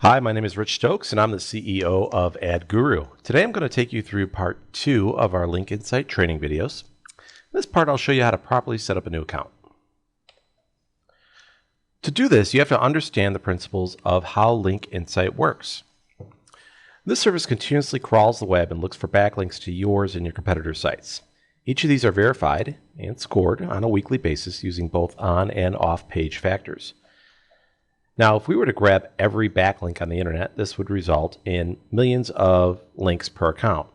Hi, my name is Rich Stokes, and I'm the CEO of AdGuru. Today I'm going to take you through part 2 of our Link Insight training videos. In this part, I'll show you how to properly set up a new account. To do this, you have to understand the principles of how Link Insight works. This service continuously crawls the web and looks for backlinks to yours and your competitors' sites. Each of these are verified and scored on a weekly basis using both on and off page factors. Now, if we were to grab every backlink on the internet, this would result in millions of links per account.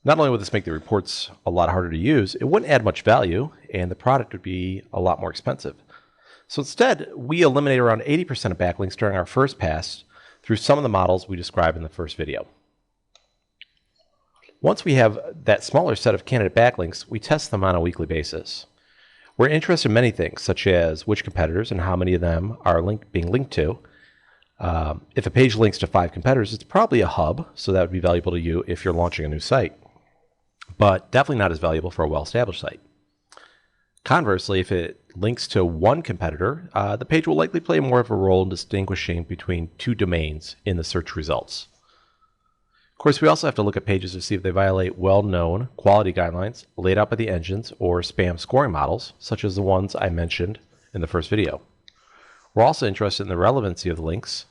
Not only would this make the reports a lot harder to use, it wouldn't add much value, and the product would be a lot more expensive. So instead, we eliminate around 80% of backlinks during our first pass through some of the models we described in the first video. Once we have that smaller set of candidate backlinks, we test them on a weekly basis. We're interested in many things, such as which competitors and how many of them are being linked to. If a page links to 5 competitors, it's probably a hub, so that would be valuable to you if you're launching a new site, but definitely not as valuable for a well-established site. Conversely, if it links to 1 competitor, the page will likely play more of a role in distinguishing between 2 domains in the search results. Of course, we also have to look at pages to see if they violate well-known quality guidelines laid out by the engines or spam scoring models, such as the ones I mentioned in the first video. We're also interested in the relevancy of the links,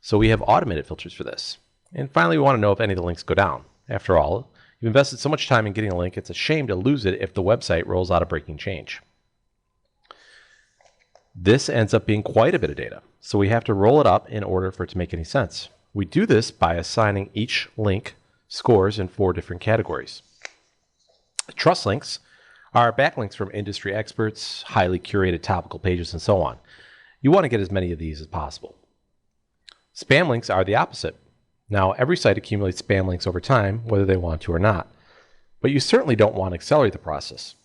so we have automated filters for this. And finally, we want to know if any of the links go down. After all, you've invested so much time in getting a link, it's a shame to lose it if the website rolls out a breaking change. This ends up being quite a bit of data, so we have to roll it up in order for it to make any sense. We do this by assigning each link scores in 4 different categories. Trust links are backlinks from industry experts, highly curated topical pages, and so on. You want to get as many of these as possible. Spam links are the opposite. Now, every site accumulates spam links over time, whether they want to or not. But you certainly don't want to accelerate the process.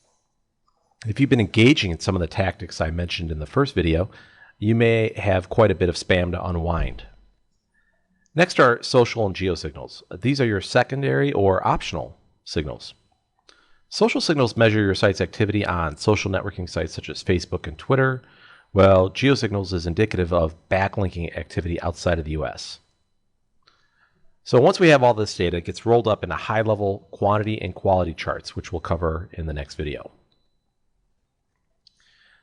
If you've been engaging in some of the tactics I mentioned in the first video, you may have quite a bit of spam to unwind. Next are social and geo signals. These are your secondary or optional signals. Social signals measure your site's activity on social networking sites such as Facebook and Twitter, while geo signals is indicative of backlinking activity outside of the US. So once we have all this data, it gets rolled up into high-level quantity and quality charts, which we'll cover in the next video.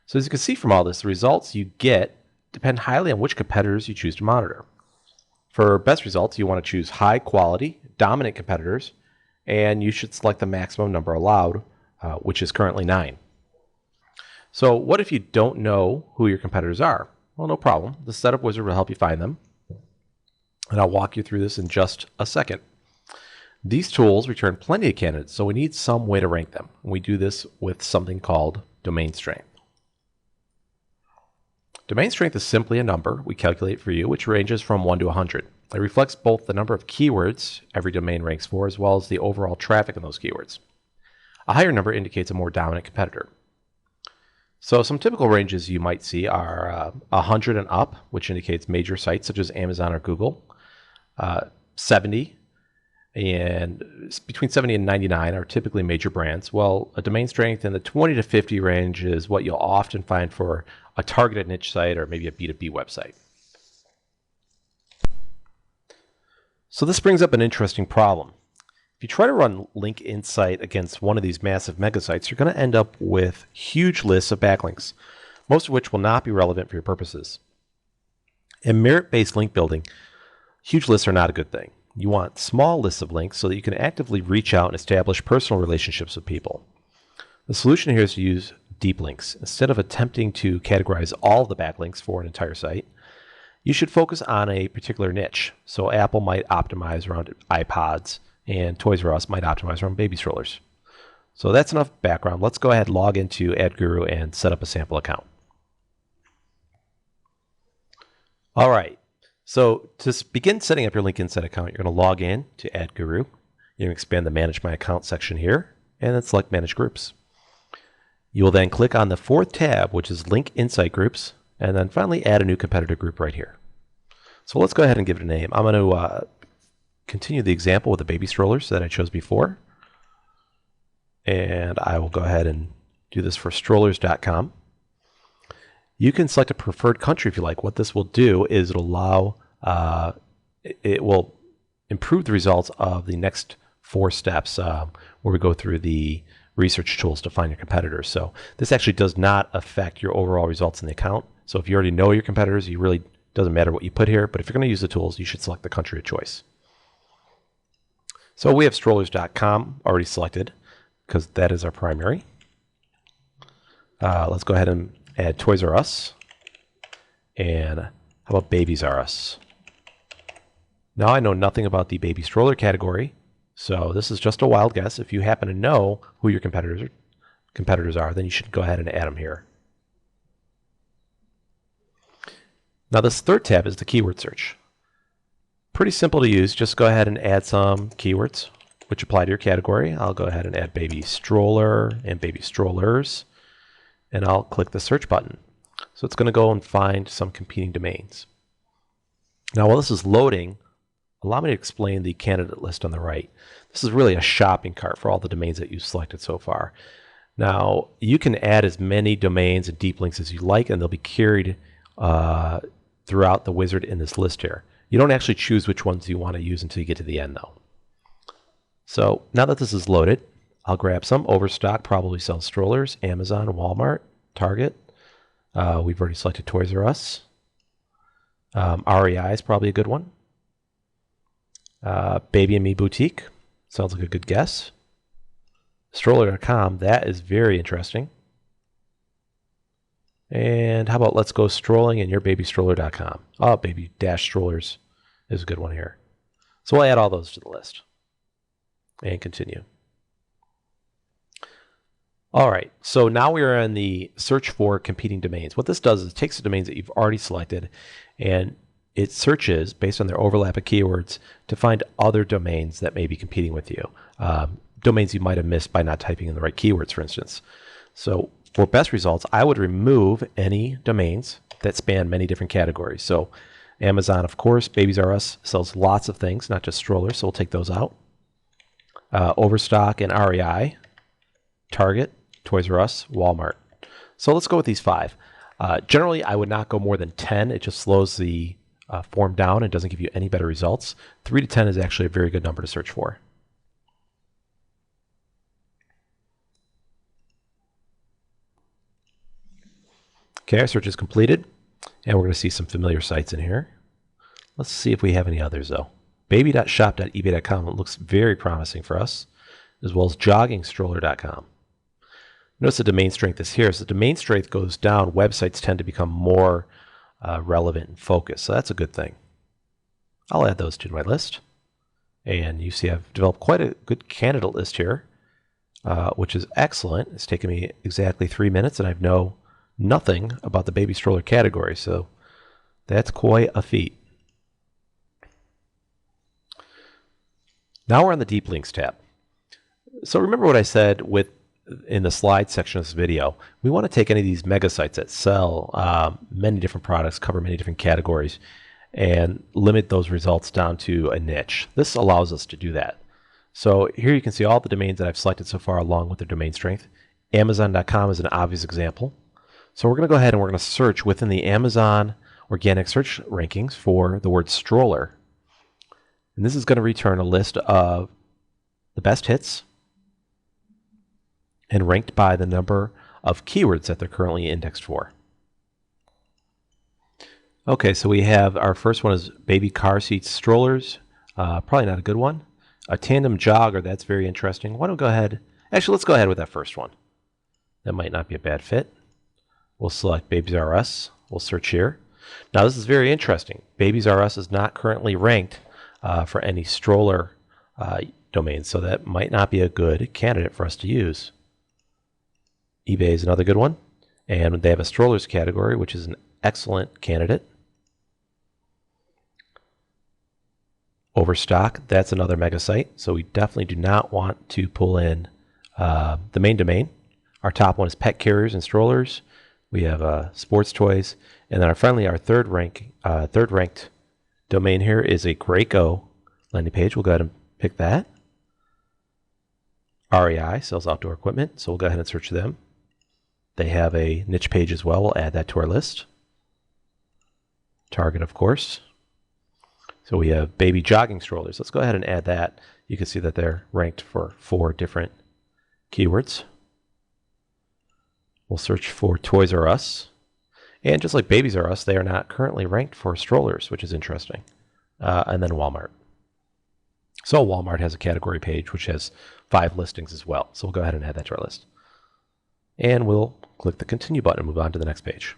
So as you can see from all this, the results you get depend highly on which competitors you choose to monitor. For best results, you want to choose high quality, dominant competitors, and you should select the maximum number allowed, which is currently 9. So what if you don't know who your competitors are? Well, no problem. The setup wizard will help you find them, and I'll walk you through this in just a second. These tools return plenty of candidates, so we need some way to rank them. We do this with something called domain strength. Domain strength is simply a number we calculate for you, which ranges from 1 to 100. It reflects both the number of keywords every domain ranks for, as well as the overall traffic in those keywords. A higher number indicates a more dominant competitor. So some typical ranges you might see are 100 and up, which indicates major sites such as Amazon or Google. 70 and between 70 and 99 are typically major brands, while a domain strength in the 20 to 50 range is what you'll often find for a targeted niche site or maybe a B2B website. So this brings up an interesting problem. If you try to run Link Insight against one of these massive mega sites, you're going to end up with huge lists of backlinks, most of which will not be relevant for your purposes. In merit-based link building, huge lists are not a good thing. You want small lists of links so that you can actively reach out and establish personal relationships with people. The solution here is to use deep links. Instead of attempting to categorize all the backlinks for an entire site, you should focus on a particular niche. So Apple might optimize around iPods, and Toys R Us might optimize around baby strollers. So that's enough background. Let's go ahead and log into AdGuru and set up a sample account. All right. So to begin setting up your Link Insight account, you're going to log in to AdGuru. You can expand the Manage My Account section here, and then select Manage Groups. You will then click on the 4th tab, which is Link Insight Groups, and then finally add a new competitor group right here. So let's go ahead and give it a name. I'm going to continue the example with the baby strollers that I chose before. And I will go ahead and do this for strollers.com. You can select a preferred country if you like. What this will do is it'll allow it will improve the results of the next 4 steps where we go through the research tools to find your competitors. So this actually does not affect your overall results in the account. So if you already know your competitors, you really doesn't matter what you put here, but if you're going to use the tools, you should select the country of choice. So we have strollers.com already selected because that is our primary. Let's go ahead and add Toys R Us. And how about Babies R Us? Now I know nothing about the baby stroller category, so this is just a wild guess. If you happen to know who your competitors are, then you should go ahead and add them here. Now this third tab is the keyword search. Pretty simple to use. Just go ahead and add some keywords which apply to your category. I'll go ahead and add baby stroller and baby strollers, and I'll click the search button. So it's going to go and find some competing domains. Now while this is loading, allow me to explain the candidate list on the right. This is really a shopping cart for all the domains that you've selected so far. Now you can add as many domains and deep links as you like, and they'll be carried throughout the wizard in this list here. You don't actually choose which ones you want to use until you get to the end though. So now that this is loaded, I'll grab some. Overstock probably sells strollers. Amazon, Walmart, Target. We've already selected Toys R Us. REI is probably a good one. Baby and Me Boutique. Sounds like a good guess. Stroller.com. That is very interesting. And how about Let's Go Strolling and YourBabyStroller.com. Oh, Baby-Strollers is a good one here. So we'll add all those to the list. And continue. All right, so now we are in the search for competing domains. What this does is it takes the domains that you've already selected and it searches based on their overlap of keywords to find other domains that may be competing with you. Domains you might have missed by not typing in the right keywords, for instance. So for best results, I would remove any domains that span many different categories. So Amazon, of course, Babies R Us sells lots of things, not just strollers, so we'll take those out. Overstock and REI, Target, Toys R Us, Walmart. So let's go with these 5. Generally, I would not go more than 10. It just slows the form down and doesn't give you any better results. 3 to 10 is actually a very good number to search for. Okay, our search is completed, and we're going to see some familiar sites in here. Let's see if we have any others, though. Baby.shop.ebay.com looks very promising for us, as well as joggingstroller.com. Notice the domain strength is here. As the domain strength goes down, websites tend to become more relevant and focused, so that's a good thing. I'll add those to my list. And you see I've developed quite a good candidate list here, which is excellent. It's taken me exactly 3 minutes, and I know nothing about the baby stroller category, so that's quite a feat. Now we're on the Deep Links tab. So remember what I said in the slide section of this video. We want to take any of these mega sites that sell many different products, cover many different categories, and limit those results down to a niche. This allows us to do that. So here you can see all the domains that I've selected so far along with their domain strength. Amazon.com is an obvious example. So we're going to go ahead and we're going to search within the Amazon organic search rankings for the word stroller. And this is going to return a list of the best hits and ranked by the number of keywords that they're currently indexed for. Okay, so we have our first one is baby car seats strollers. Probably not a good one. A tandem jogger, that's very interesting. Why don't we go ahead, actually let's go ahead with that first one. That might not be a bad fit. We'll select Babies R Us. We'll search here. Now this is very interesting. Babies R Us is not currently ranked for any stroller domains, so that might not be a good candidate for us to use. eBay is another good one, and they have a strollers category, which is an excellent candidate. Overstock, that's another mega site, so we definitely do not want to pull in the main domain. Our top one is pet carriers and strollers. We have sports toys, and then finally our third ranked domain here is a Graco landing page. We'll go ahead and pick that. REI sells outdoor equipment, so we'll go ahead and search them. They have a niche page as well. We'll add that to our list. Target, of course. So we have baby jogging strollers. Let's go ahead and add that. You can see that they're ranked for 4 different keywords. We'll search for Toys R Us. And just like Babies R Us, they are not currently ranked for strollers, which is interesting. And then Walmart. So Walmart has a category page which has 5 listings as well. So we'll go ahead and add that to our list. And we'll click the continue button and move on to the next page.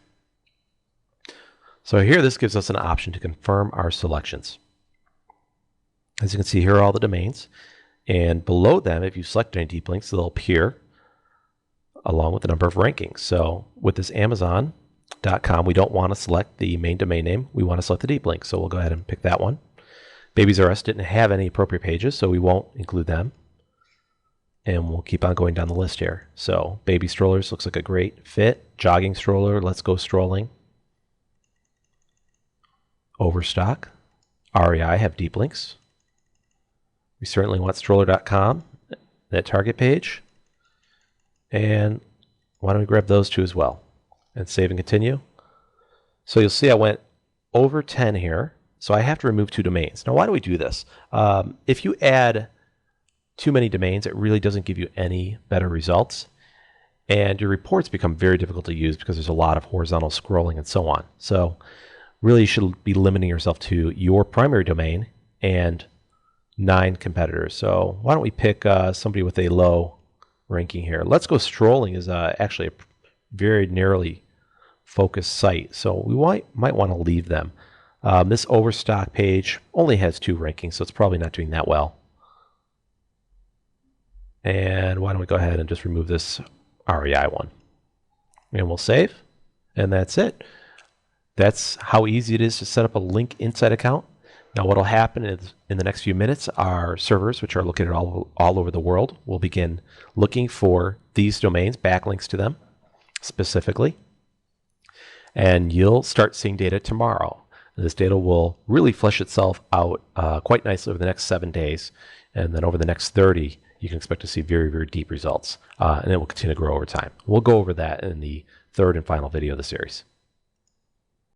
So here, this gives us an option to confirm our selections. As you can see, here are all the domains. And below them, if you select any deep links, they'll appear along with the number of rankings. So with this Amazon.com, we don't want to select the main domain name. We want to select the deep link. So we'll go ahead and pick that one. Babies R Us didn't have any appropriate pages, so we won't include them. And we'll keep on going down the list here. So baby strollers looks like a great fit. Jogging stroller, let's go strolling. Overstock, REI have deep links. We certainly want stroller.com, that target page. And why don't we grab those 2 as well and save and continue. So you'll see I went over 10 here. So I have to remove 2 domains. Now, why do we do this? If you add too many domains, it really doesn't give you any better results. And your reports become very difficult to use because there's a lot of horizontal scrolling and so on. So really, you should be limiting yourself to your primary domain and 9 competitors. So why don't we pick somebody with a low ranking here? Let's Go Strolling is actually a very narrowly focused site. So we might want to leave them. This Overstock page only has 2 rankings, so it's probably not doing that well. And why don't we go ahead and just remove this REI one. And we'll save. And that's it. That's how easy it is to set up a Link Insight account. Now what will happen is in the next few minutes, our servers, which are located all over the world, will begin looking for these domains, backlinks to them specifically. And you'll start seeing data tomorrow. And this data will really flesh itself out quite nicely over the next 7 days. And then over the next 30, you can expect to see very, very deep results. And it will continue to grow over time. We'll go over that in the 3rd and final video of the series.